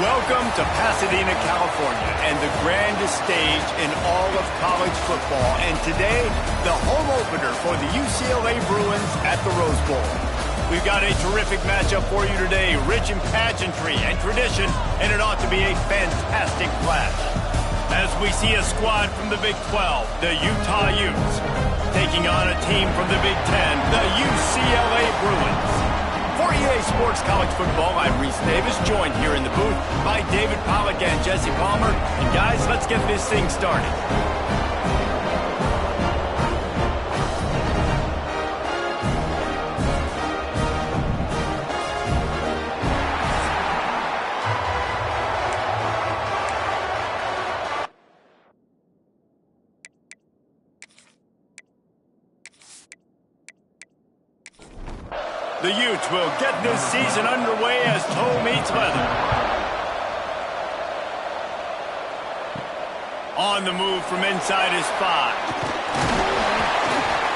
Welcome to Pasadena, California, and the grandest stage in all of college football. And today, the home opener for the UCLA Bruins at the Rose Bowl. We've got a terrific matchup for you today, rich in pageantry and tradition, and it ought to be a fantastic clash. As we see a squad from the Big 12, the Utah Utes, taking on a team from the Big 10, the UCLA Bruins. For EA Sports College Football, I'm Reese Davis, joined here in the booth by David Pollack and Jesse Palmer. And guys, let's get this thing started. The Utes will get this season underway as toe meets leather. On the move from inside his 5.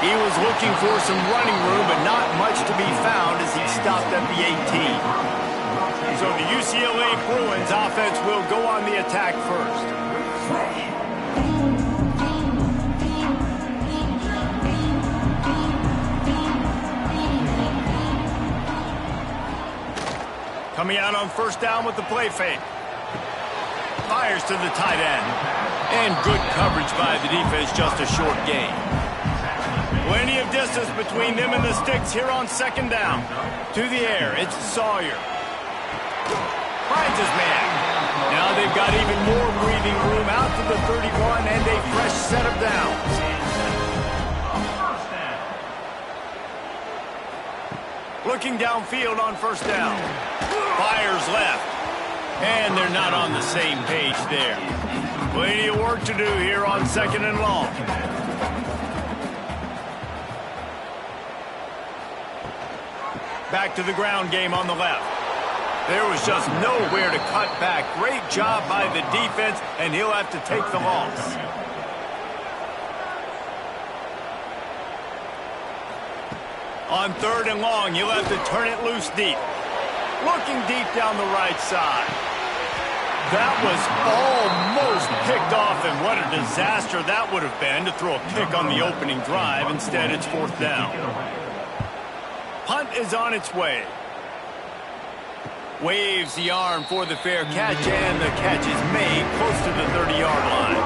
He was looking for some running room, but not much to be found as he stopped at the 18. So the UCLA Bruins offense will go on the attack first. Coming out on first down with the play fake. Fires to the tight end. And good coverage by the defense, just a short gain. Plenty of distance between them and the sticks here on second down. To the air, it's Sawyer. Finds his man. Now they've got even more breathing room out to the 31 and a fresh set of downs. Looking downfield on first down. Fires left. And they're not on the same page there. Plenty of work to do here on second and long. Back to the ground game on the left. There was just nowhere to cut back. Great job by the defense, and he'll have to take the loss. On third and long, you'll have to turn it loose deep. Looking deep down the right side. That was almost picked off, and what a disaster that would have been to throw a pick on the opening drive. Instead, it's fourth down. Punt is on its way. Waves the arm for the fair catch, and the catch is made close to the 30-yard line.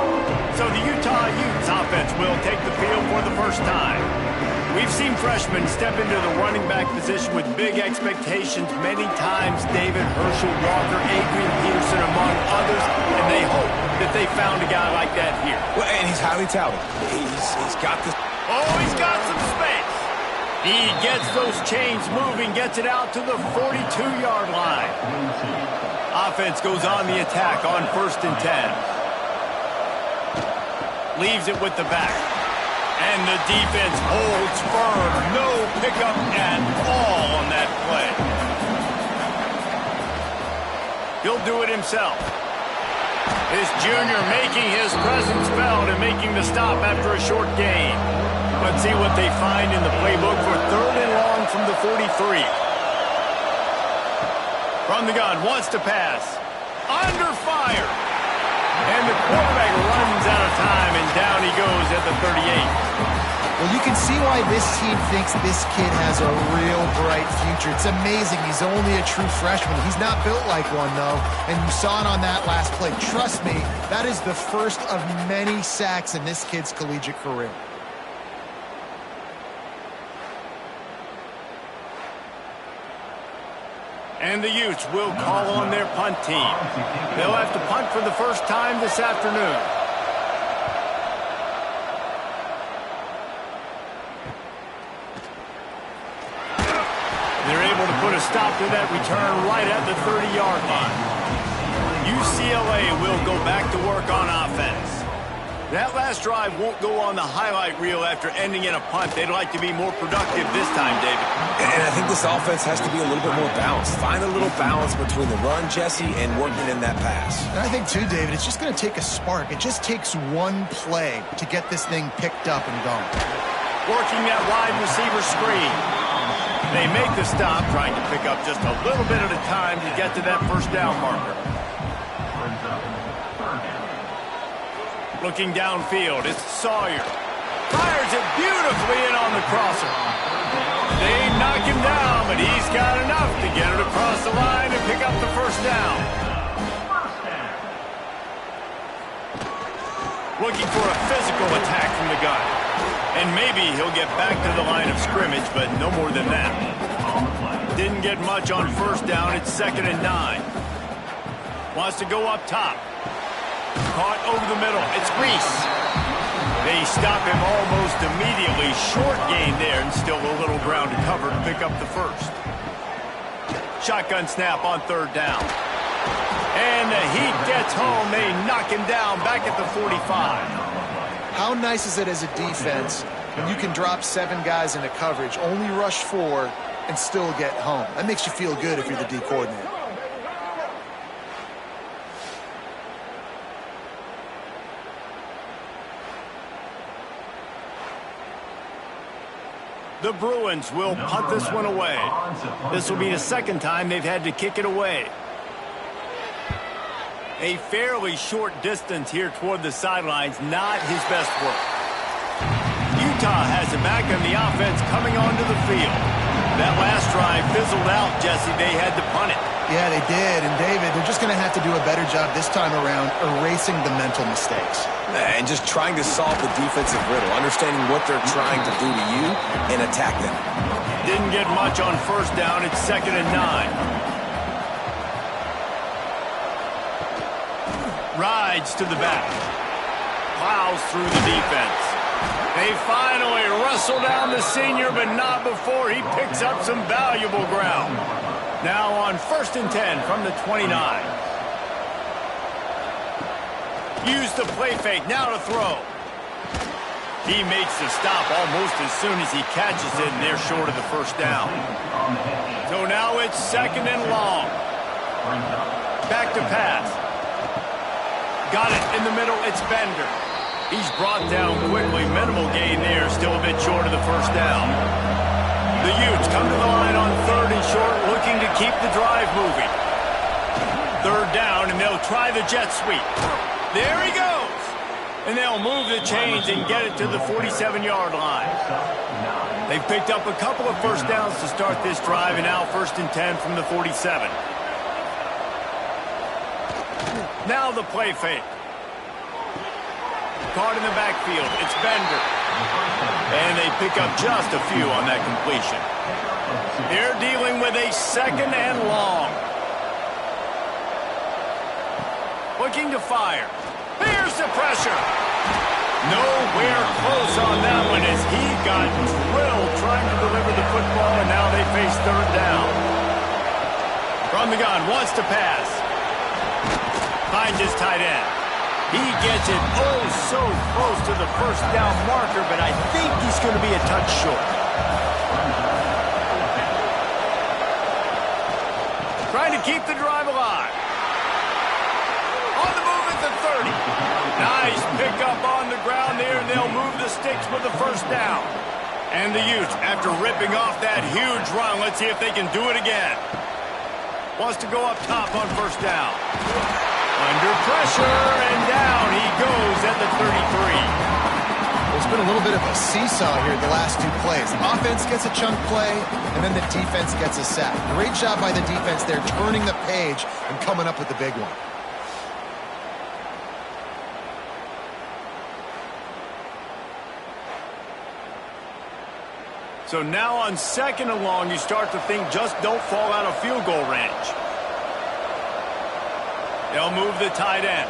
So the Utah Utes offense will take the field for the first time. We've seen freshmen step into the running back position with big expectations many times. David, Herschel, Walker, Adrian Peterson, among others, and they hope that they found a guy like that here. Well, and he's highly talented. He's got this. Oh, he's got some space. He gets those chains moving, gets it out to the 42-yard line. Offense goes on the attack on first and 10. Leaves it with the back. And the defense holds firm. No pickup at all on that play. He'll do it himself. His junior making his presence felt and making the stop after a short gain. Let's see what they find in the playbook for third and long from the 43. From the gun, wants to pass. Under fire. And the quarterback runs out of time, and down he goes at the 38. Well, you can see why this team thinks this kid has a real bright future. It's amazing. He's only a true freshman. He's not built like one, though, and you saw it on that last play. Trust me, that is the first of many sacks in this kid's collegiate career. And the Utes will call on their punt team. They'll have to punt for the first time this afternoon. They're able to put a stop to that return right at the 30-yard line. UCLA will go back to work on offense. That last drive won't go on the highlight reel after ending in a punt. They'd like to be more productive this time, David. And I think this offense has to be a little bit more balanced. Find a little balance between the run, Jesse, and working in that pass. And I think, too, David, it's just going to take a spark. It just takes one play to get this thing picked up and going. Working that wide receiver screen. They make the stop, trying to pick up just a little bit at a time to get to that first down marker. Looking downfield, it's Sawyer. Fires it beautifully in on the crosser. They knock him down, but he's got enough to get it across the line and pick up the first down. Looking for a physical attack from the gun. And maybe he'll get back to the line of scrimmage, but no more than that. Didn't get much on first down. It's 2nd and 9. Wants to go up top. Caught over the middle. It's Reese. They stop him almost immediately. Short gain there, and still a little ground to cover to pick up the first. Shotgun snap on 3rd down. And the Heat gets home. They knock him down back at the 45. How nice is it as a defense when you can drop 7 guys into coverage, only rush 4, and still get home? That makes you feel good if you're the D coordinator. The Bruins will punt this one away. This will be the 2nd time they've had to kick it away. A fairly short distance here toward the sidelines, not his best work. Utah has it back on the offense coming onto the field. That last drive fizzled out, Jesse. They had to punt it. Yeah, they did. And, David, they're just going to have to do a better job this time around erasing the mental mistakes. And just trying to solve the defensive riddle, understanding what they're trying to do to you and attack them. Didn't get much on first down. It's 2nd and 9. Rides to the back. Plows through the defense. They finally wrestle down the senior, but not before he picks up some valuable ground. Now on 1st and 10 from the 29. Use the play fake, now to throw. He makes the stop almost as soon as he catches it, and they're short of the first down. So now it's 2nd and long. Back to pass. Got it in the middle, it's Bender. He's brought down quickly, minimal gain there, still a bit short of the first down. The Utes come to the line on 3rd and short, looking to keep the drive moving. 3rd down, and they'll try the jet sweep. There he goes. And they'll move the chains and get it to the 47-yard line. They've picked up a couple of first downs to start this drive, and now 1st and 10 from the 47. Now the play fake. Caught in the backfield. It's Bender. And they pick up just a few on that completion. They're dealing with a 2nd and long. Looking to fire. Here's the pressure. Nowhere close on that one as he got drilled trying to deliver the football, and now they face 3rd down. From the gun, wants to pass. Finds his tight end. He gets it oh so close to the first down marker, but I think he's going to be a touch short. Trying to keep the drive alive. On the move at the 30. Nice pickup on the ground there, and they'll move the sticks with the first down. And the Utes, after ripping off that huge run, let's see if they can do it again. Wants to go up top on first down. Under pressure, and down he goes at the 33. There's been a little bit of a seesaw here the last 2 plays. Offense gets a chunk play, and then the defense gets a sack. Great job by the defense there, turning the page and coming up with the big one. So now on 2nd and long, you start to think just don't fall out of field goal range. They'll move the tight end.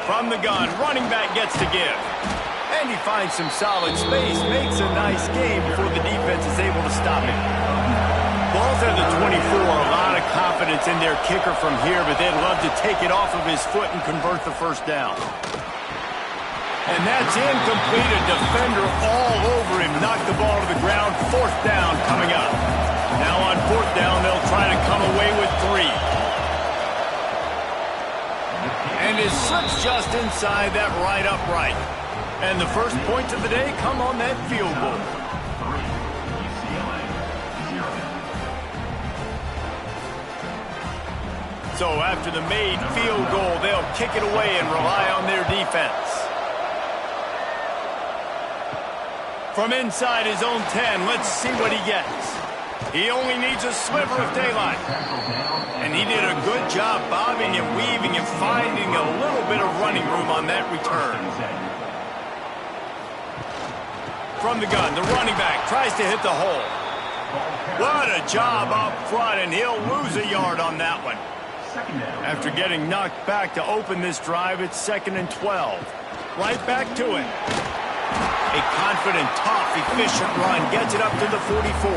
From the gun, running back gets to give. And he finds some solid space, makes a nice game before the defense is able to stop him. Ball's at the 24, a lot of confidence in their kicker from here, but they'd love to take it off of his foot and convert the first down. And that's incomplete, a defender all over him, knocked the ball to the ground, 4th down coming up. Now on 4th down, they'll try to come away with 3. And it slips just inside that right upright. And the first points of the day come on that field goal. So after the made field goal, they'll kick it away and rely on their defense. From inside his own 10, let's see what he gets. He only needs a sliver of daylight. And he did a good job bobbing and weaving and finding a little bit of running room on that return. From the gun, the running back tries to hit the hole. What a job up front, and he'll lose a yard on that one. After getting knocked back to open this drive, it's 2nd and 12. Right back to it. A confident, tough, efficient run gets it up to the 44.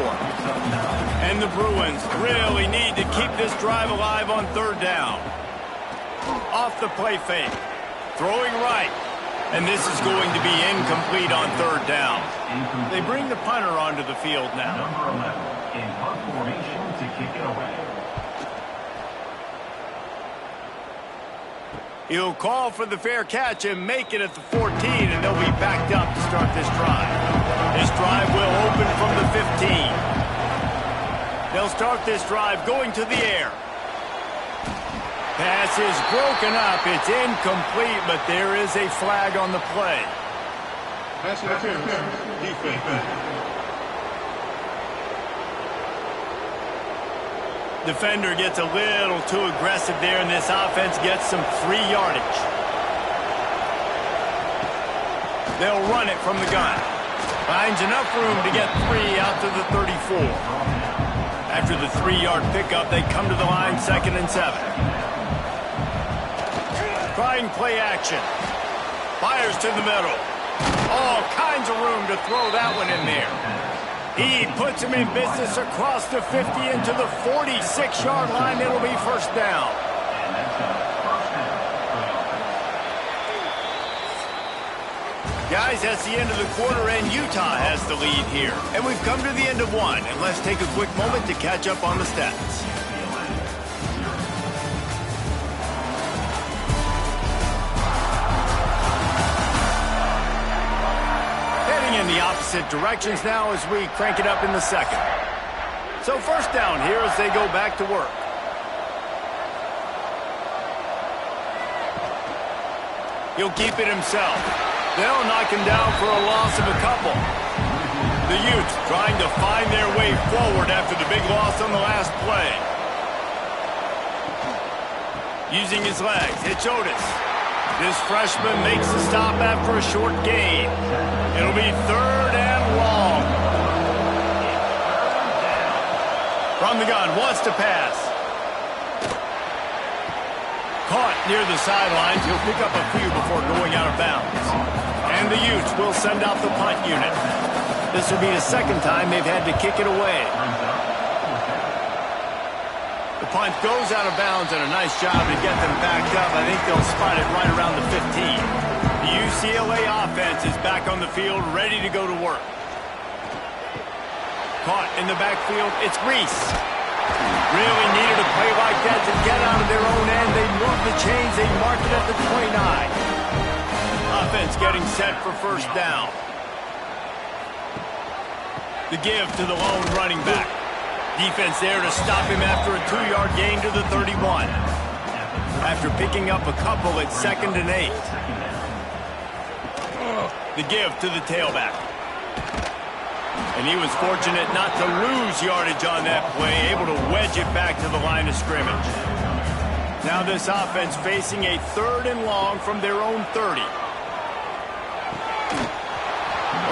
And the Bruins really need to keep this drive alive on 3rd down. Off the play fake. Throwing right. And this is going to be incomplete on 3rd down. They bring the punter onto the field now. Number 11 in punt formation to kick it away. He'll call for the fair catch and make it at the 14, and they'll be backed up to start this drive. This drive will open from the 15. They'll start this drive going to the air. Pass is broken up. It's incomplete, but there is a flag on the play. Pass interference. Defense. Defender gets a little too aggressive there, and this offense gets some free yardage. They'll run it from the gun. Finds enough room to get 3 out to the 34. After the 3-yard pickup, they come to the line 2nd and 7. Trying play action. Fires to the middle. All kinds of room to throw that one in there. He puts him in business across the 50 into the 46-yard line. It'll be 1st down. Guys, that's the end of the quarter, and Utah has the lead here. And we've come to the end of one, and let's take a quick moment to catch up on the stats. In the opposite directions now as we crank it up in the 2nd. So 1st down here as they go back to work. He'll keep it himself. They'll knock him down for a loss of a couple. The Utes trying to find their way forward after the big loss on the last play. Using his legs, it's Otis. This freshman makes the stop after a short gain. It'll be 3rd and long. From the gun, wants to pass. Caught near the sidelines. He'll pick up a few before going out of bounds. And the Utes will send out the punt unit. This will be the 2nd time they've had to kick it away. The punt goes out of bounds, and a nice job to get them backed up. I think they'll spot it right around the 15. The UCLA offense is back on the field, ready to go to work. Caught in the backfield, it's Reese. Really needed a play like that to get out of their own end. They move the chains, they mark it at the 29. Offense getting set for 1st down. The give to the lone running back. Defense there to stop him after a 2-yard gain to the 31. After picking up a couple, it's 2nd and 8. The give to the tailback. And he was fortunate not to lose yardage on that play, able to wedge it back to the line of scrimmage. Now this offense facing a 3rd and long from their own 30.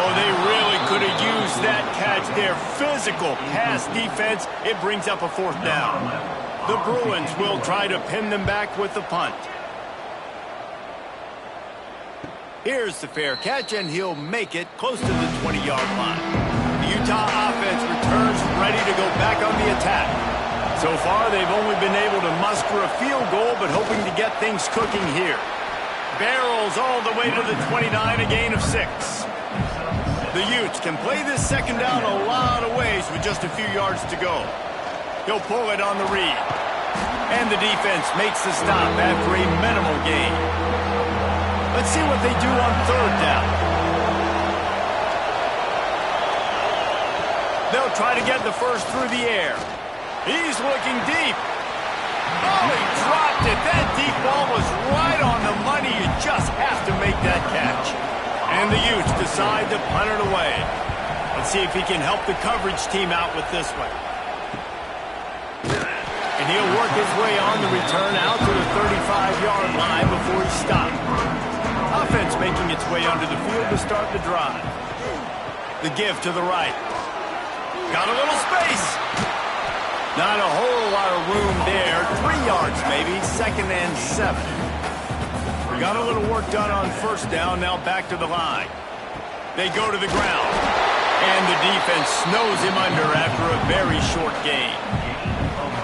Oh, they really could have used that catch there. Physical pass defense. It brings up a 4th down. The Bruins will try to pin them back with the punt. Here's the fair catch, and he'll make it close to the 20-yard line. The Utah offense returns ready to go back on the attack. So far, they've only been able to muster a field goal, but hoping to get things cooking here. Barrels all the way to the 29, a gain of 6. The Utes can play this 2nd down a lot of ways with just a few yards to go. He'll pull it on the read. And the defense makes the stop after a minimal gain. Let's see what they do on 3rd down. They'll try to get the first through the air. He's looking deep. Oh, he dropped it. That deep ball was right on the money. You just have to make that catch. And the Utes decide to punt it away. Let's see if he can help the coverage team out with this one. And he'll work his way on the return out to the 35-yard line before he stopped. Offense making its way under the field to start the drive. The give to the right. Got a little space. Not a whole lot of room there. 3 yards maybe, 2nd and 7. Got a little work done on first down, now back to the line. They go to the ground. And the defense snows him under after a very short gain.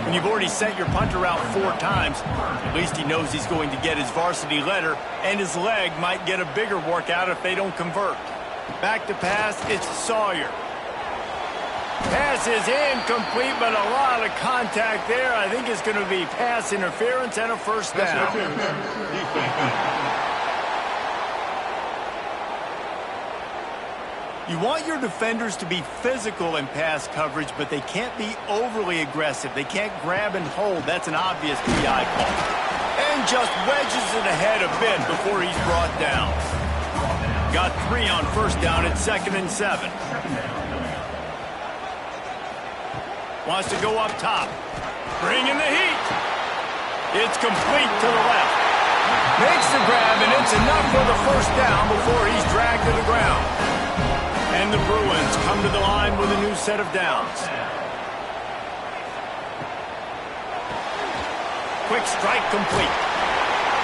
When you've already sent your punter out 4 times, at least he knows he's going to get his varsity letter, and his leg might get a bigger workout if they don't convert. Back to pass, it's Sawyer. Pass is incomplete, but a lot of contact there. I think it's going to be pass interference and a first down. You want your defenders to be physical in pass coverage, but they can't be overly aggressive. They can't grab and hold. That's an obvious PI call. And just wedges it ahead a bit before he's brought down. Got 3 on first down at 2nd and 7. Wants to go up top. Bring in the heat. It's complete to the left. Makes the grab, and it's enough for the first down before he's dragged to the ground. And the Bruins come to the line with a new set of downs. Quick strike complete.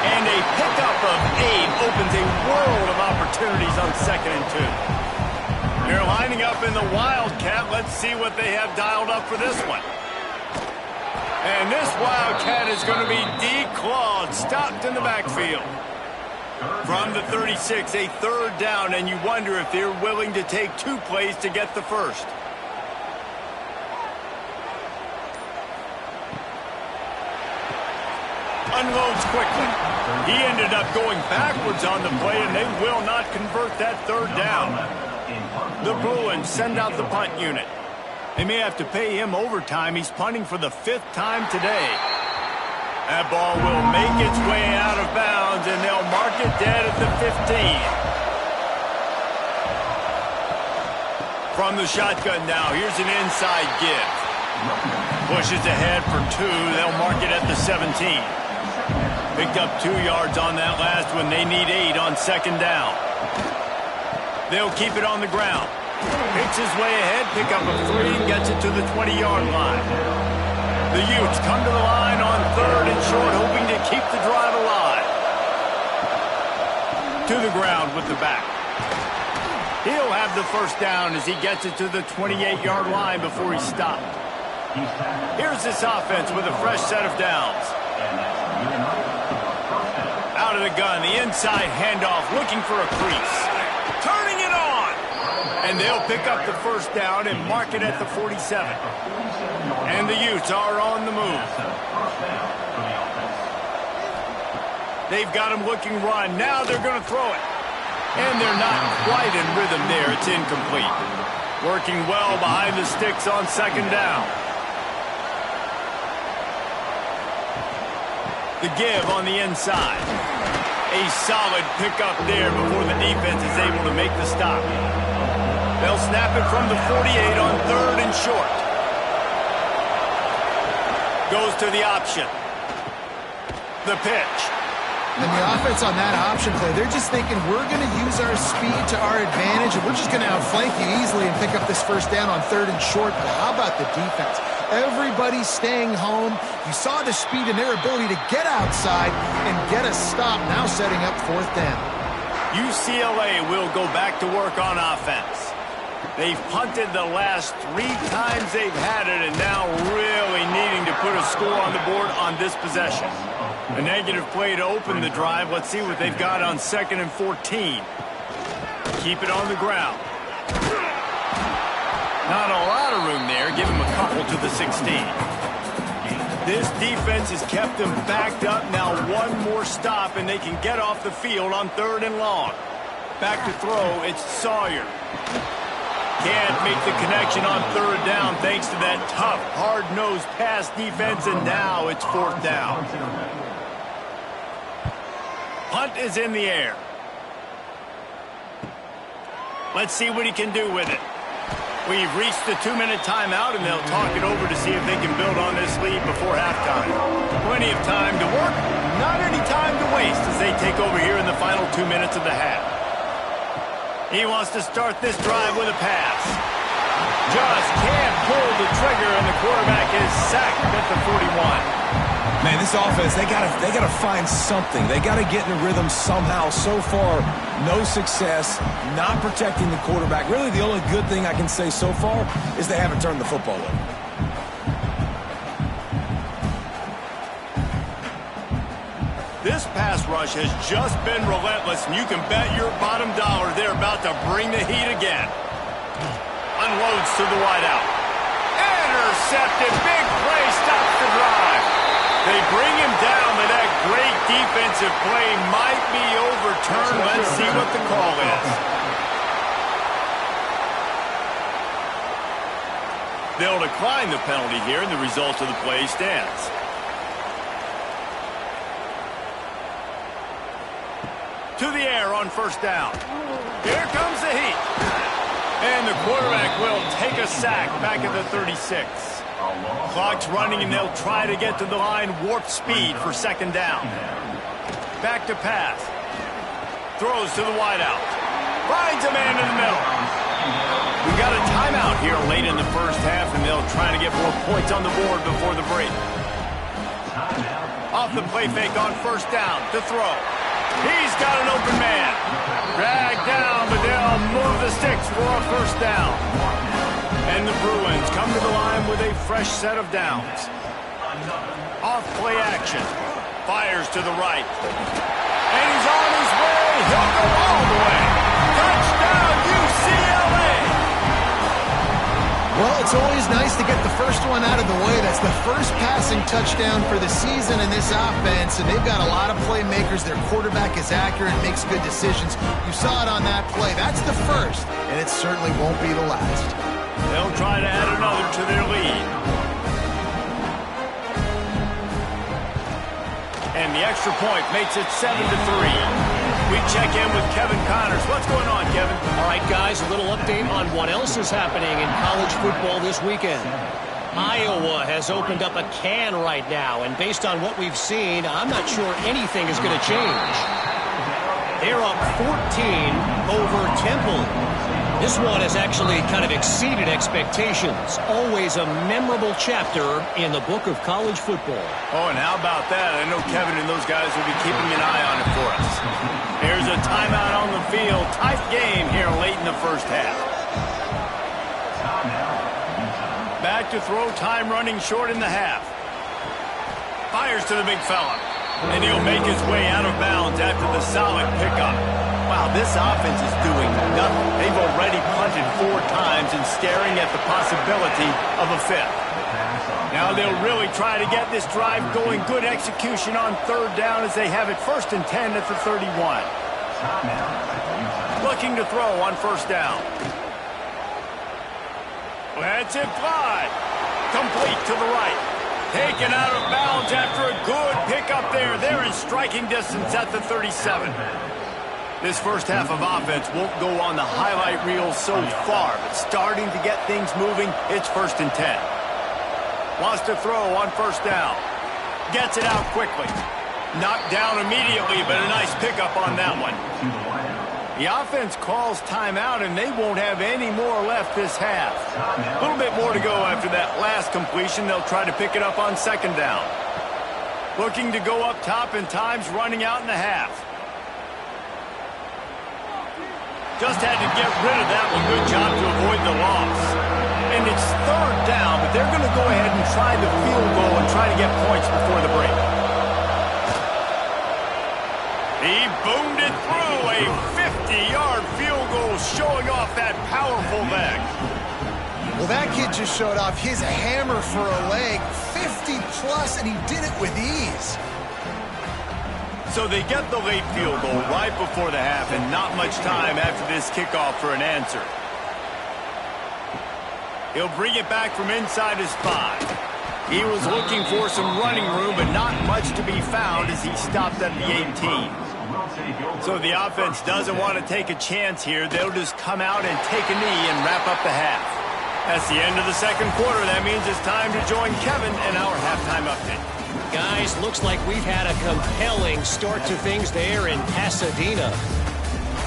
And a pickup of 8 opens a world of opportunities on 2nd and 2. They're lining up in the Wildcat. Let's see what they have dialed up for this one. And this Wildcat is going to be declawed, stopped in the backfield. From the 36, a 3rd down, and you wonder if they're willing to take 2 plays to get the first. Unloads quickly. He ended up going backwards on the play, and they will not convert that 3rd down. The Bruins send out the punt unit. They may have to pay him overtime. He's punting for the 5th time today. That ball will make its way out of bounds, and they'll mark it dead at the 15. From the shotgun now, here's an inside give. Pushes ahead for 2. They'll mark it at the 17. Picked up 2 yards on that last one. They need 8 on 2nd down. They'll keep it on the ground. Picks his way ahead, pick up a 3, gets it to the 20-yard line. The Utes come to the line on 3rd and short, hoping to keep the drive alive. To the ground with the back. He'll have the first down as he gets it to the 28-yard line before he's stopped. Here's this offense with a fresh set of downs. Out of the gun, the inside handoff, looking for a crease. Turning it on! And they'll pick up the first down and mark it at the 47. And the Utes are on the move. They've got him looking run. Now they're going to throw it. And they're not quite in rhythm there. It's incomplete. Working well behind the sticks on 2nd down. The give on the inside. A solid pickup there before the defense is able to make the stop. They'll snap it from the 48 on 3rd and short. Goes to the option. The pitch. And the offense on that option play, they're just thinking, we're going to use our speed to our advantage, and we're just going to outflank you easily and pick up this first down on 3rd and short. But how about the defense? Everybody's staying home. You saw the speed and their ability to get outside and get a stop, now setting up 4th down. UCLA will go back to work on offense. They've punted the last 3 times they've had it, and now really needing to put a score on the board on this possession. A negative play to open the drive. Let's see what they've got on 2nd and 14. Keep it on the ground. Not a lot of room there. Give him a couple to the 16. This defense has kept them backed up. Now 1 more stop, and they can get off the field on 3rd and long. Back to throw, it's Sawyer. can't make the connection on third down thanks to that tough, hard-nosed pass defense, and now it's fourth down. Punt is in the air. Let's see what he can do with it. We've reached the 2-minute timeout, and they'll talk it over to see if they can build on this lead before halftime. Plenty of time to work, not any time to waste as they take over here in the final 2 minutes of the half. He wants to start this drive with a pass. Just can't pull the trigger, and the quarterback is sacked at the 41. Man, this offense, they gotta find something. They gotta get in a rhythm somehow. So far, no success, not protecting the quarterback. Really, the only good thing I can say so far is they haven't turned the football over. This pass rush has just been relentless, and you can bet your bottom dollar they're about to bring the heat again. Unloads to the wideout. Intercepted. Big play stops the drive. They bring him down, but that great defensive play might be overturned. Let's see what the call is. They'll decline the penalty here, and the result of the play stands. To the air on first down. Here comes the heat. And the quarterback will take a sack back at the 36. Clock's running, and they'll try to get to the line warp speed for second down. Back to pass. Throws to the wideout. Finds a man in the middle. We got a timeout here late in the first half, and they'll try to get more points on the board before the break. Off the play fake on first down to throw. He's got an open man. Dragged down, but they'll move the sticks for a first down. And the Bruins come to the line with a fresh set of downs. Off play action. Fires to the right. And he's on his way. He'll go all the way. Touchdown, UCLA! Well, it's always nice to get the first one out of the way. That's the first passing touchdown for the season in this offense, and they've got a lot of playmakers. Their quarterback is accurate, makes good decisions. You saw it on that play. That's the first, and it certainly won't be the last. They'll try to add another to their lead. And the extra point makes it 7-3. We check in with Kevin Connors. What's going on, Kevin? All right, guys, a little update on what else is happening in college football this weekend. Iowa has opened up a can right now, and based on what we've seen, I'm not sure anything is going to change. They're up 14 over Temple. This one has actually kind of exceeded expectations. Always a memorable chapter in the book of college football. Oh, and how about that? I know Kevin and those guys will be keeping an eye on it for us. Here's a timeout on the field. Tight game here late in the first half. Back to throw, time running short in the half. Fires to the big fella. And he'll make his way out of bounds after the solid pickup. Wow, this offense is doing nothing. They've already punted 4 times and staring at the possibility of a 5th. Now they'll really try to get this drive going. Good execution on third down as they have it 1st and 10 at the 31. Looking to throw on first down. Lets it fly. Complete to the right. Taken out of bounds after a good pickup there. They're in striking distance at the 37. This first half of offense won't go on the highlight reel so far, but starting to get things moving, it's 1st and 10. Wants to throw on first down. Gets it out quickly. Knocked down immediately, but a nice pickup on that one. The offense calls timeout, and they won't have any more left this half. A little bit more to go after that last completion. They'll try to pick it up on second down. Looking to go up top, and time's running out in the half. Just had to get rid of that one. Good job to avoid the loss. And it's third down, but they're going to go ahead and try the field goal and try to get points before the break. He boomed it through. A 50-yard field goal showing off that powerful leg. Well, that kid just showed off his hammer for a leg. 50-plus, and he did it with ease. So they get the late field goal right before the half, and not much time after this kickoff for an answer. He'll bring it back from inside his 5. He was looking for some running room, but not much to be found as he stopped at the 18. So the offense doesn't want to take a chance here. They'll just come out and take a knee and wrap up the half. That's the end of the second quarter. That means it's time to join Kevin in our halftime update. Guys, looks like we've had a compelling start to things there in Pasadena.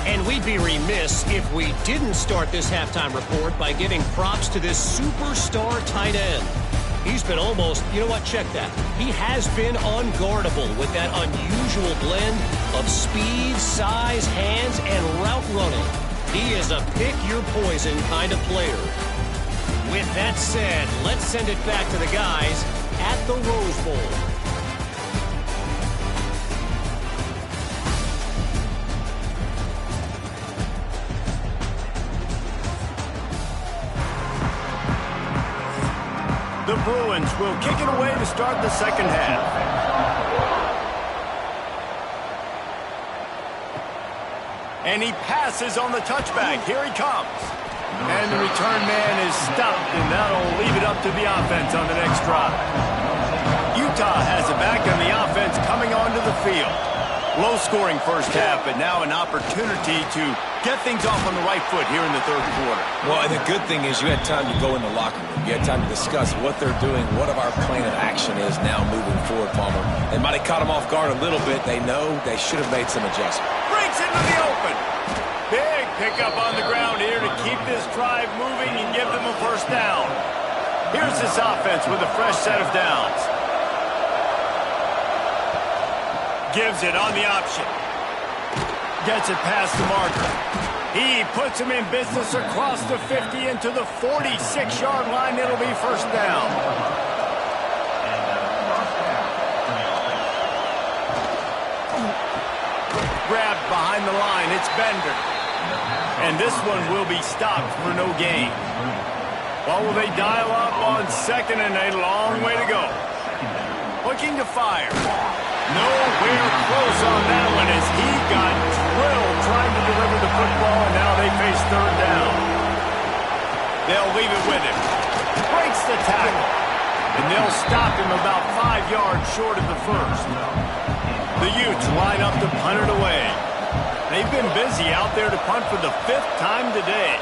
And we'd be remiss if we didn't start this halftime report by giving props to this superstar tight end. He's been almost, you know what, check that. He has been unguardable with that unusual blend of speed, size, hands, and route running. He is a pick-your-poison kind of player. With that said, let's send it back to the guys at the Rose Bowl. The Bruins will kick it away to start the second half. And he passes on the touchback. Here he comes. And the return man is stopped, and that'll leave it up to the offense on the next drive. Utah has it back on the offense coming onto the field. Low-scoring first half, but now an opportunity to get things off on the right foot here in the third quarter. Well, and the good thing is you had time to go in the locker room. You had time to discuss what they're doing, what our plan of action is now moving forward, Palmer. They might have caught them off guard a little bit. They know they should have made some adjustments. Breaks into the open. Big pickup on the ground here to keep this drive moving and give them a first down. Here's this offense with a fresh set of downs. Gives it on the option. Gets it past the marker. He puts him in business across the 50 into the 46-yard line. It'll be first down. Grabbed behind the line. It's Bender. And this one will be stopped for no gain. Well, will they dial up on second and a long way to go? Looking to fire. Nowhere close on that one as he got drilled trying to deliver the football, and now they face third down. They'll leave it with him. Breaks the tackle. And they'll stop him about 5 yards short of the first. The Utes line up to punt it away. They've been busy out there to punt for the 5th time today.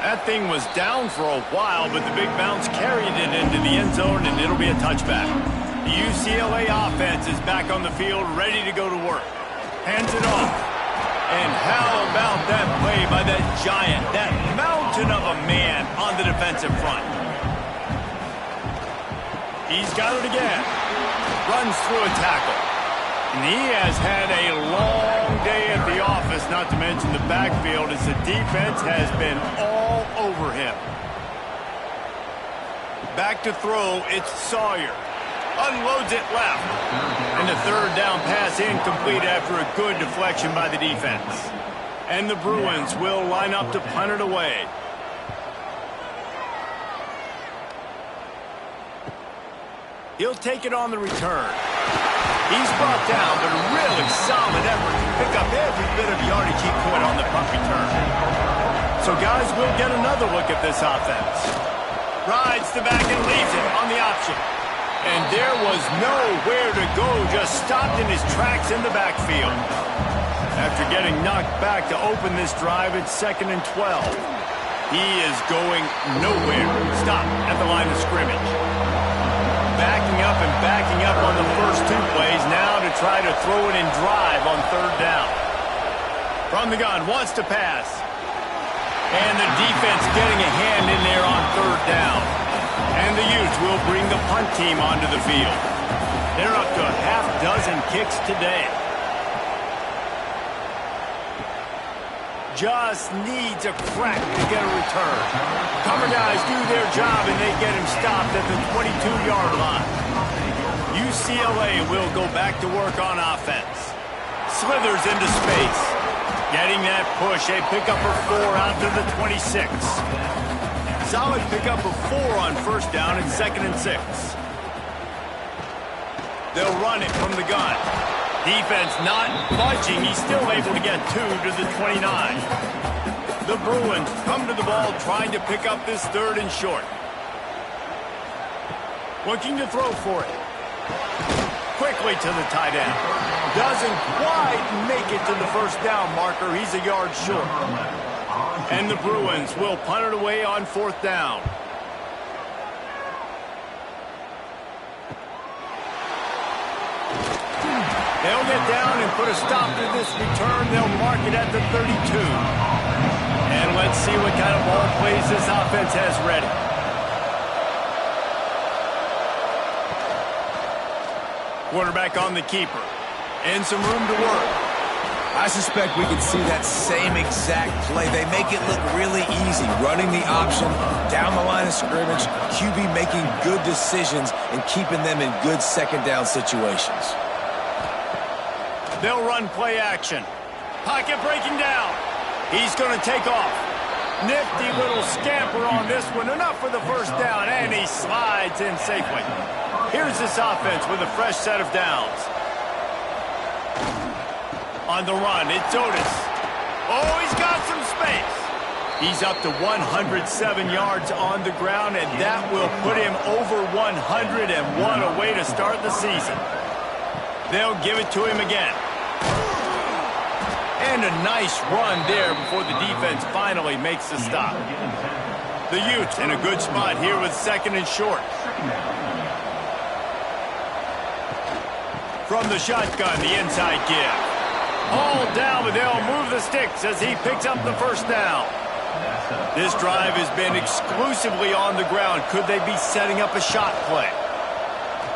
That thing was down for a while, but the big bounce carried it into the end zone, and it'll be a touchback. The UCLA offense is back on the field, ready to go to work. Hands it off. And how about that play by that giant, that mountain of a man on the defensive front? He's got it again. Runs through a tackle. And he has had a long day at the office, not to mention the backfield, as the defense has been all over him. Back to throw, it's Sawyer. Unloads it left. And the third down pass incomplete after a good deflection by the defense. And the Bruins will line up to punt it away. He'll take it on the return. He's brought down, but a really solid effort to pick up every bit of yardage he could on the punt return. So, guys, we'll get another look at this offense. Rides the back and leaves it on the option. And there was nowhere to go, just stopped in his tracks in the backfield. After getting knocked back to open this drive, it's 2nd and 12. He is going nowhere. Stop at the line of scrimmage. Backing up on the first 2 plays now to try to throw it and drive on third down. From the gun, wants to pass. And the defense getting a hand in there on third down. And the Utes will bring the punt team onto the field. They're up to a half-dozen kicks today. Just needs a crack to get a return. Cover guys do their job, and they get him stopped at the 22-yard line. UCLA will go back to work on offense. Slithers into space. Getting that push, a pickup of 4 out to the 26. Solid pickup of 4 on first down and 2nd and 6. They'll run it from the gun. Defense not budging. He's still able to get 2 to the 29. The Bruins come to the ball trying to pick up this 3rd and short. Looking to throw for it. Quickly to the tight end. Doesn't quite make it to the 1st down marker. He's a yard short. And the Bruins will punt it away on 4th down. They'll get down and put a stop to this return. They'll mark it at the 32. And let's see what kind of ball plays this offense has ready. Quarterback on the keeper. And some room to work. I suspect we could see that same exact play. They make it look really easy, running the option down the line of scrimmage, QB making good decisions and keeping them in good 2nd down situations. They'll run play action. Pocket breaking down. He's going to take off. Nifty little scamper on this one. Enough for the 1st down, and he slides in safely. Here's this offense with a fresh set of downs. On the run, it's Otis. Oh, he's got some space. He's up to 107 yards on the ground, and that will put him over 100, and what a way to start the season. They'll give it to him again. And a nice run there before the defense finally makes the stop. The Utes in a good spot here with 2nd and short. From the shotgun, the inside give. All down, but they'll move the sticks as he picks up the 1st down. This drive has been exclusively on the ground. Could they be setting up a shot play?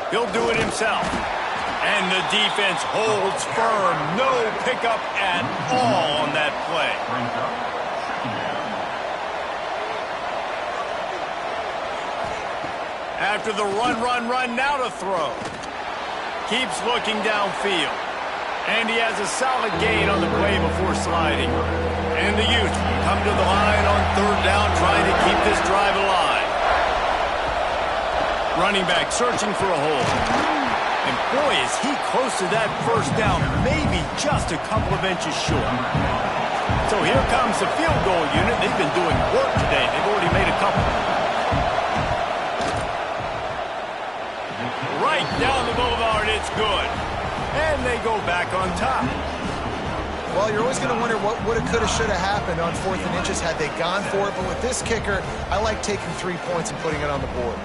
He'll do it himself. And the defense holds firm. No pickup at all on that play. After the run, now to throw. Keeps looking downfield. And he has a solid gain on the play before sliding. And the Utes come to the line on 3rd down, trying to keep this drive alive. Running back searching for a hole. And boy, is he close to that 1st down, maybe just a couple of inches short. So here comes the field goal unit. They've been doing work today. They've already made a couple. Right down the boulevard, it's good. And they go back on top. Well, you're always going to wonder what woulda, coulda, shoulda happened on 4th and inches had they gone for it. But with this kicker, I like taking 3 points and putting it on the board.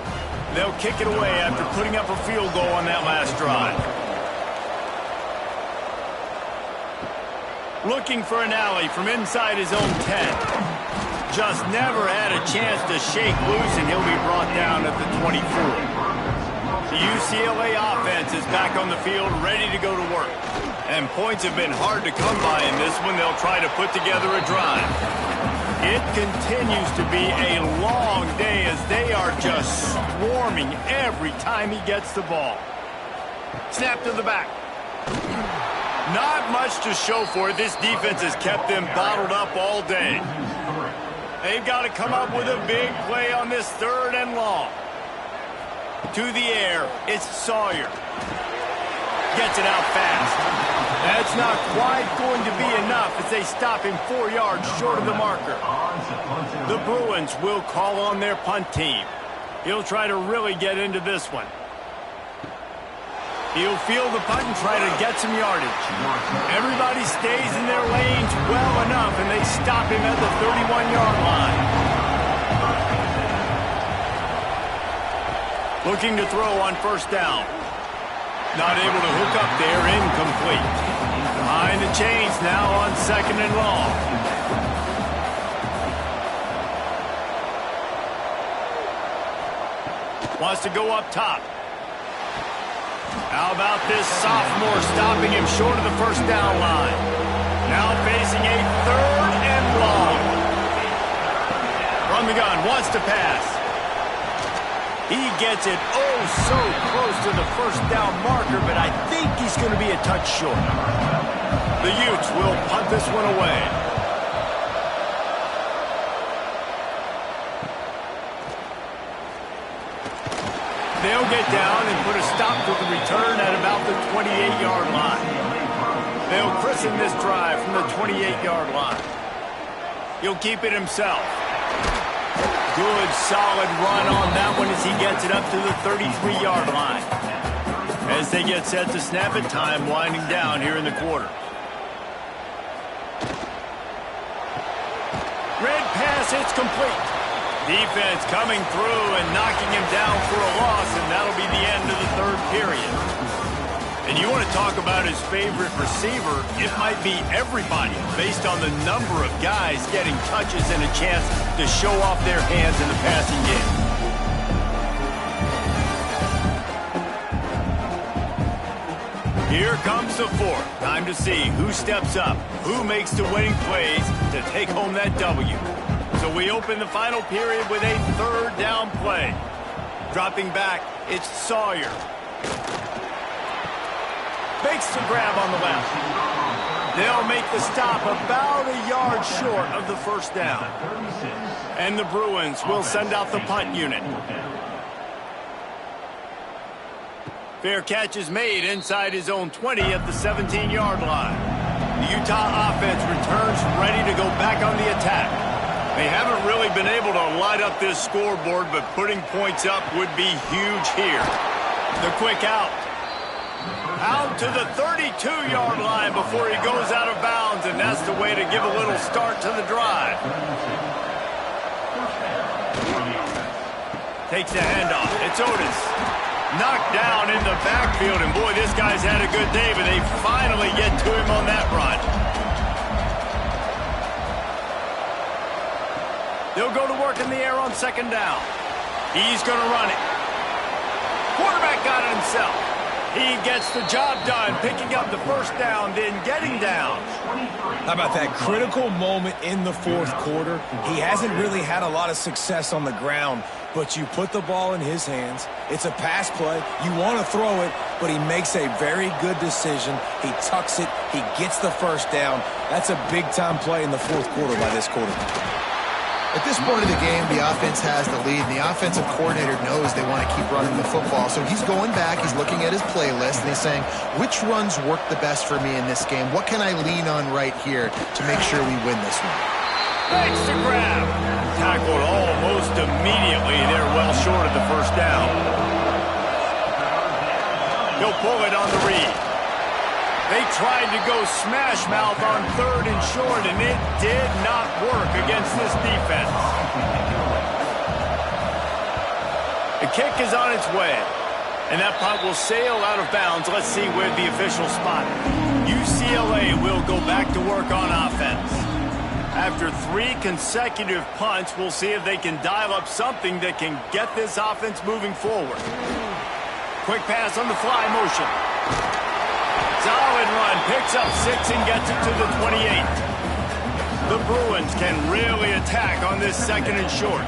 They'll kick it away after putting up a field goal on that last drive. Looking for an alley from inside his own 10. Just never had a chance to shake loose, and he'll be brought down at the 24. The UCLA offense is back on the field, ready to go to work. And points have been hard to come by in this one. They'll try to put together a drive. It continues to be a long day as they are just swarming every time he gets the ball. Snap to the back. Not much to show for it. This defense has kept them bottled up all day. They've got to come up with a big play on this 3rd and long. To the air, it's Sawyer. Gets it out fast. That's not quite going to be enough as they stop him 4 yards short of the marker. The Bruins will call on their punt team. He'll try to really get into this one. He'll field the punt and try to get some yardage. Everybody stays in their lanes well enough, and they stop him at the 31-yard line. Looking to throw on 1st down. Not able to hook up there, incomplete. Behind the chains now on 2nd and long. Wants to go up top. How about this sophomore stopping him short of the 1st down line? Now facing a 3rd and long. From the gun, wants to pass. He gets it so close to the 1st down marker, but I think he's going to be a touch short. The Utes will punt this one away. They'll get down and put a stop to the return at about the 28-yard line. They'll christen this drive from the 28-yard line. He'll keep it himself. Good, solid run on that one as he gets it up to the 33-yard line. As they get set to snap it, time winding down here in the quarter. Red pass, it's complete. Defense coming through and knocking him down for a loss, and that'll be the end of the third period. And you want to talk about his favorite receiver, it might be everybody based on the number of guys getting touches and a chance to show off their hands in the passing game. Here comes the fourth. Time to see who steps up, who makes the winning plays to take home that W. So we open the final period with a third down play. Dropping back, it's Sawyer. Makes the grab on the left. They'll make the stop about a yard short of the first down. And the Bruins will send out the punt unit. Fair catch is made inside his own 20 at the 17-yard line. The Utah offense returns ready to go back on the attack. They haven't really been able to light up this scoreboard, but putting points up would be huge here. The quick out. Out to the 32-yard line before he goes out of bounds, and that's the way to give a little start to the drive. Takes the handoff. It's Otis. Knocked down in the backfield, and boy, this guy's had a good day, but they finally get to him on that run. They'll go to work in the air on second down. He's going to run it. Quarterback got it himself. He gets the job done, picking up the first down, then getting down. How about that critical moment in the fourth quarter? He hasn't really had a lot of success on the ground, but you put the ball in his hands. It's a pass play. You want to throw it, but he makes a very good decision. He tucks it. He gets the first down. That's a big-time play in the fourth quarter by this quarterback. At this point of the game, the offense has the lead, and the offensive coordinator knows they want to keep running the football. So he's going back, he's looking at his playlist, and he's saying, which runs work the best for me in this game? What can I lean on right here to make sure we win this one? Makes the grab. Tackled almost immediately. They're well short of the first down. He'll pull it on the read. They tried to go smash mouth on third and short, and it did not work against this defense. The kick is on its way, and that punt will sail out of bounds. Let's see where the official spot. UCLA will go back to work on offense. After 3 consecutive punts, we'll see if they can dial up something that can get this offense moving forward. Quick pass on the fly motion. Solid run, picks up 6 and gets it to the 28. The Bruins can really attack on this second and short.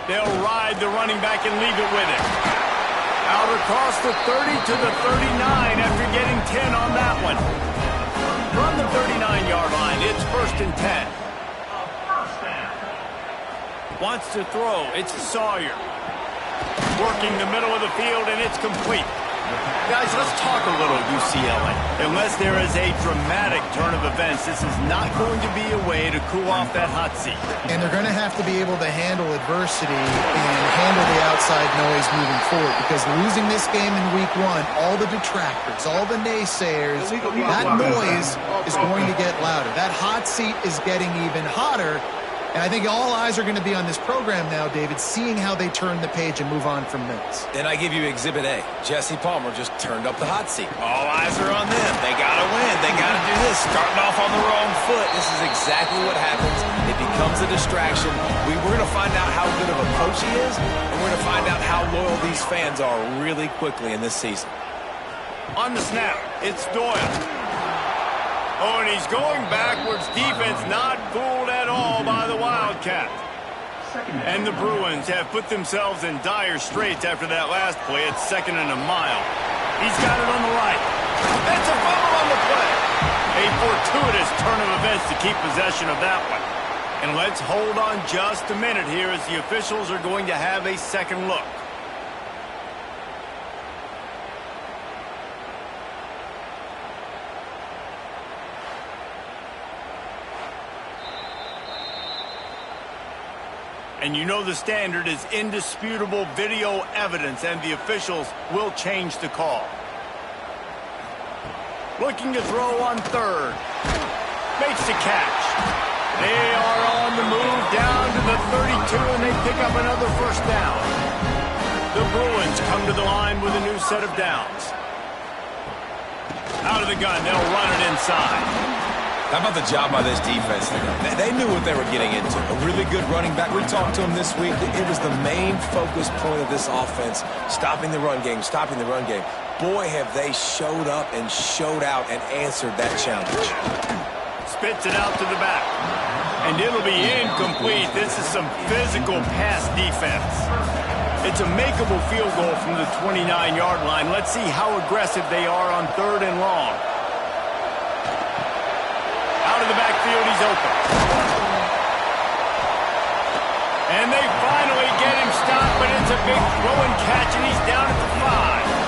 They'll ride the running back and leave it with it. Out across the 30 to the 39 after getting 10 on that one. From the 39-yard line, it's 1st and 10. Wants to throw, it's Sawyer. Working the middle of the field, and it's complete. Guys, let's talk a little UCLA. Unless there is a dramatic turn of events, this is not going to be a way to cool off that hot seat. And they're going to have to be able to handle adversity and handle the outside noise moving forward, because losing this game in week 1, all the detractors, all the naysayers, that noise is going to get louder. That hot seat is getting even hotter. And I think all eyes are going to be on this program now, David, seeing how they turn the page and move on from this. Then I give you Exhibit A. Jesse Palmer just turned up the hot seat. All eyes are on them. They got to win. They got to do this. Starting off on the wrong foot. This is exactly what happens. It becomes a distraction. We're going to find out how good of a coach he is, and we're going to find out how loyal these fans are really quickly in this season. On the snap, it's Doyle. Oh, and he's going backwards. Defense not fooled at all by the Wildcat. And the Bruins have put themselves in dire straits after that last play. It's 2nd and a mile. He's got it on the right. That's a fumble on the play. A fortuitous turn of events to keep possession of that one. And let's hold on just a minute here as the officials are going to have a second look. And you know the standard is indisputable video evidence, and the officials will change the call. Looking to throw on third. Makes the catch. They are on the move down to the 32, and they pick up another first down. The Bruins come to the line with a new set of downs. Out of the gun, they'll run it inside. How about the job by this defense? They knew what they were getting into. A really good running back. We talked to him this week. It was the main focus point of this offense, stopping the run game, stopping the run game. Boy, have they showed up and showed out and answered that challenge. Spits it out to the back. And it'll be incomplete. This is some physical pass defense. It's a makeable field goal from the 29-yard line. Let's see how aggressive they are on third and long. Out of the backfield, he's open. And they finally get him stopped, but it's a big throw and catch, and he's down at the 5.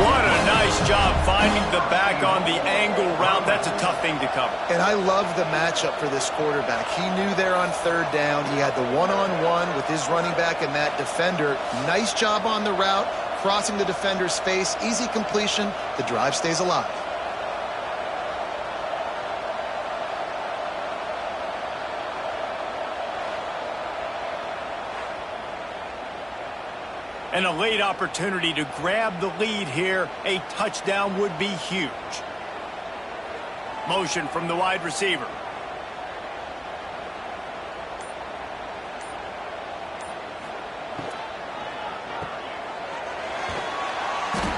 What a nice job finding the back on the angle route. That's a tough thing to cover. And I love the matchup for this quarterback. He knew there on third down. He had the one-on-one with his running back and that defender. Nice job on the route, crossing the defender's face. Easy completion. The drive stays alive. And a late opportunity to grab the lead here. A touchdown would be huge. Motion from the wide receiver.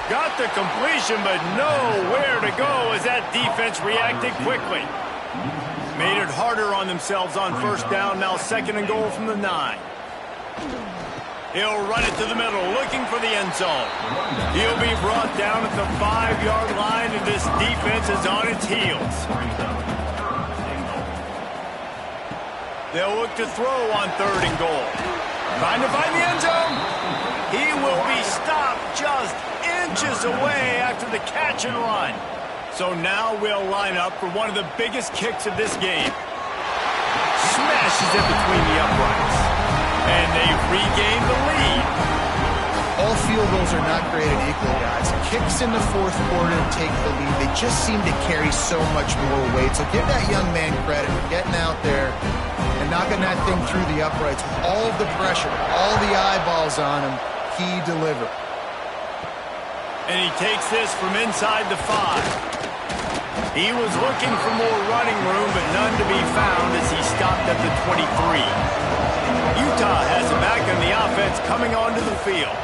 Got the completion, but nowhere to go as that defense reacted quickly. Made it harder on themselves on first down. Now 2nd and goal from the 9. He'll run it to the middle, looking for the end zone. He'll be brought down at the 5-yard line, and this defense is on its heels. They'll look to throw on 3rd and goal. Trying to find the end zone. He will be stopped just inches away after the catch and run. So now we'll line up for one of the biggest kicks of this game. Smashes it between the uprights. And they've regained the lead. All field goals are not created equally, guys. Kicks in the 4th quarter to take the lead. They just seem to carry so much more weight. So give that young man credit for getting out there and knocking that thing through the uprights with all of the pressure, all the eyeballs on him. He delivered. And he takes this from inside the 5. He was looking for more running room, but none to be found as he stopped at the 23. Utah has it back in the offense coming onto the field.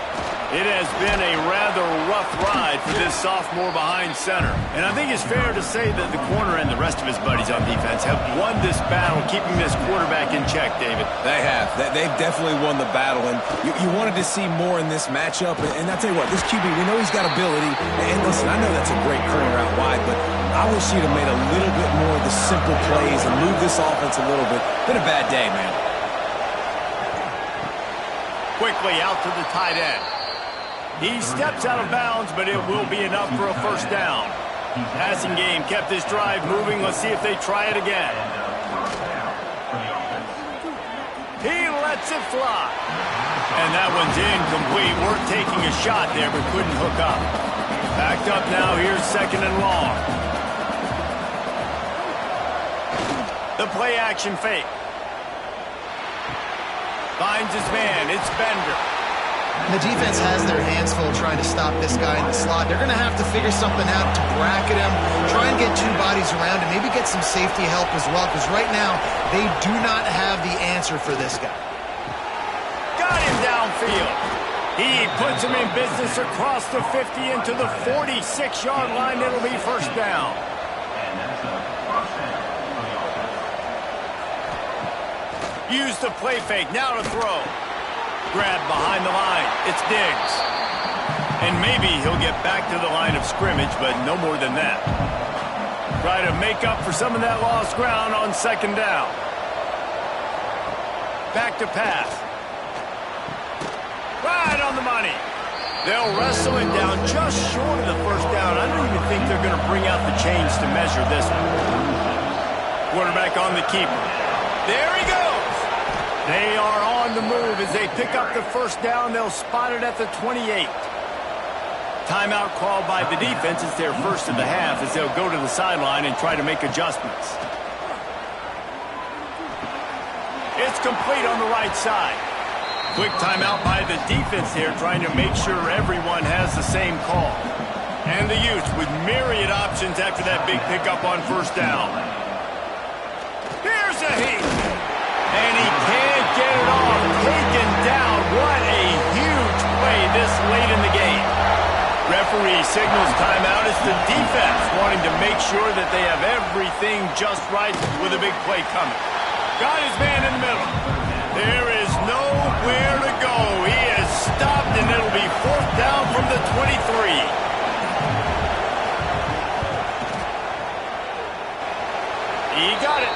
It has been a rather rough ride for this sophomore behind center. And I think it's fair to say that the corner and the rest of his buddies on defense have won this battle, keeping this quarterback in check, David. They have. They've definitely won the battle. And you wanted to see more in this matchup. And I'll tell you what, this QB, we know he's got ability. And listen, I know that's a great corner out wide, but I wish he'd have made a little bit more of the simple plays and moved this offense a little bit. Been a bad day, man. Quickly out to the tight end. He steps out of bounds, but it will be enough for a first down. Passing game kept this drive moving. Let's see if they try it again. He lets it fly. And that one's incomplete. Worth taking a shot there, but couldn't hook up. Backed up now. Here's 2nd and long. The play action fake. Finds his man. It's Bender. And the defense has their hands full trying to stop this guy in the slot. They're going to have to figure something out to bracket him, try and get 2 bodies around him, maybe get some safety help as well, because right now they do not have the answer for this guy. Got him downfield. He puts him in business across the 50 into the 46-yard line. It'll be first down. Use the play fake. Now to throw. Grab behind the line. It's Diggs. And maybe he'll get back to the line of scrimmage, but no more than that. Try to make up for some of that lost ground on 2nd down. Back to pass. Right on the money. They'll wrestle it down just short of the first down. I don't even think they're going to bring out the chains to measure this one. Quarterback on the keeper. There he goes. They are on the move as they pick up the first down. They'll spot it at the 28. Timeout called by the defense. It's their first of the half as they'll go to the sideline and try to make adjustments. It's complete on the right side. Quick timeout by the defense here, trying to make sure everyone has the same call. And the Utes with myriad options after that big pickup on first down. Here's a heat. And he can't get it off. Taken down. What a huge play this late in the game. Referee signals timeout. It's the defense wanting to make sure that they have everything just right with a big play coming. Got his man in the middle. There is nowhere to go. He is stopped, and it'll be fourth down from the 23. He got it.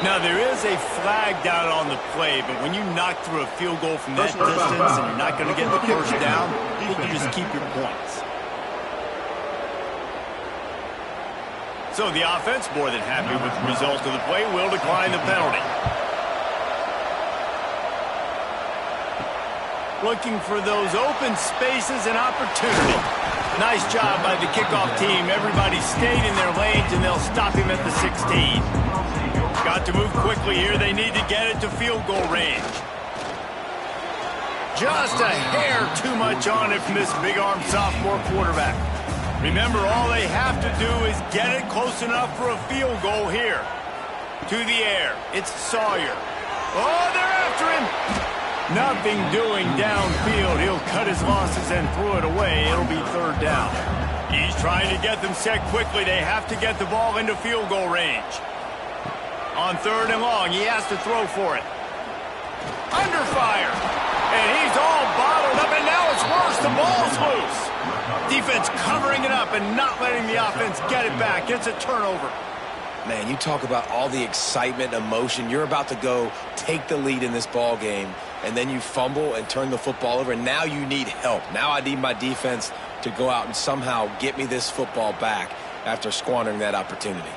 Now, there is a flag down on the play, but when you knock through a field goal from that distance and you're not going to get the first down, I think you just keep your points. So the offense, more than happy with the result of the play, will decline the penalty. Looking for those open spaces and opportunity. Nice job by the kickoff team. Everybody stayed in their lanes, and they'll stop him at the 16. Got to move quickly here. They need to get it to field goal range. Just a hair too much on it from this big-armed sophomore quarterback. Remember, all they have to do is get it close enough for a field goal here. To the air. It's Sawyer. Oh, they're after him. Nothing doing downfield. He'll cut his losses and throw it away. It'll be third down. He's trying to get them set quickly. They have to get the ball into field goal range. On third and long, he has to throw for it. Under fire. And he's all bottled up, and now it's worse. The ball's loose. Defense covering it up and not letting the offense get it back. It's a turnover. Man, you talk about all the excitement and emotion. You're about to go take the lead in this ball game, and then you fumble and turn the football over, and now you need help. Now I need my defense to go out and somehow get me this football back after squandering that opportunity.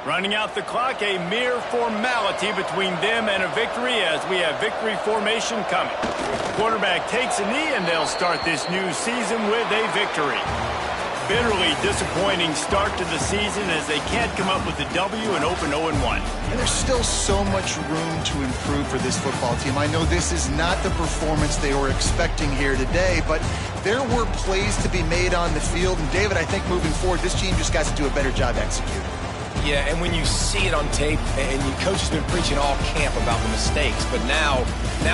Running out the clock, a mere formality between them and a victory as we have victory formation coming. Quarterback takes a knee, and they'll start this new season with a victory. Bitterly disappointing start to the season as they can't come up with a W and open 0-1. And there's still so much room to improve for this football team. I know this is not the performance they were expecting here today, but there were plays to be made on the field. And David, I think moving forward, this team just got to do a better job executing. Yeah, and when you see it on tape, and your coach has been preaching all camp about the mistakes, but now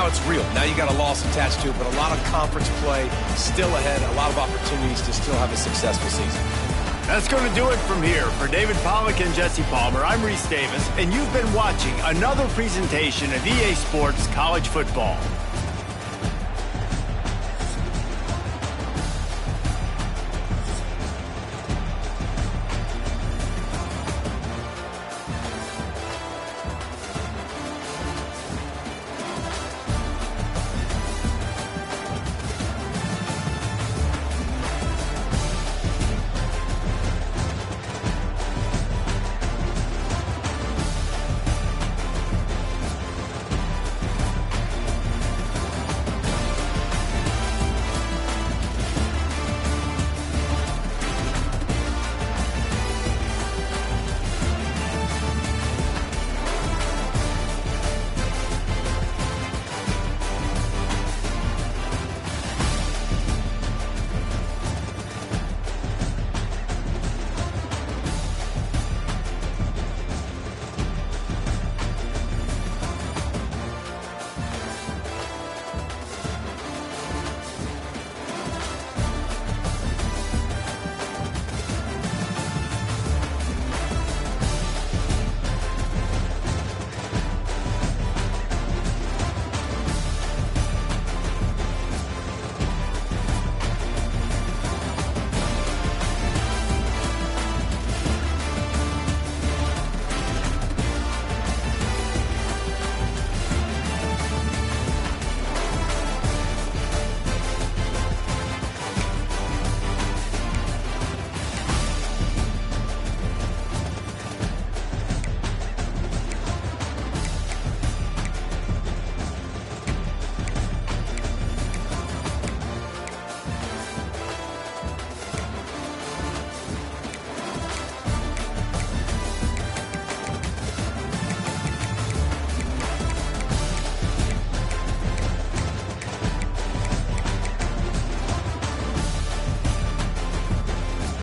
it's real. Now you got a loss attached to it, but a lot of conference play still ahead, a lot of opportunities to still have a successful season. That's going to do it from here. For David Pollack and Jesse Palmer, I'm Reese Davis, and you've been watching another presentation of EA Sports College Football.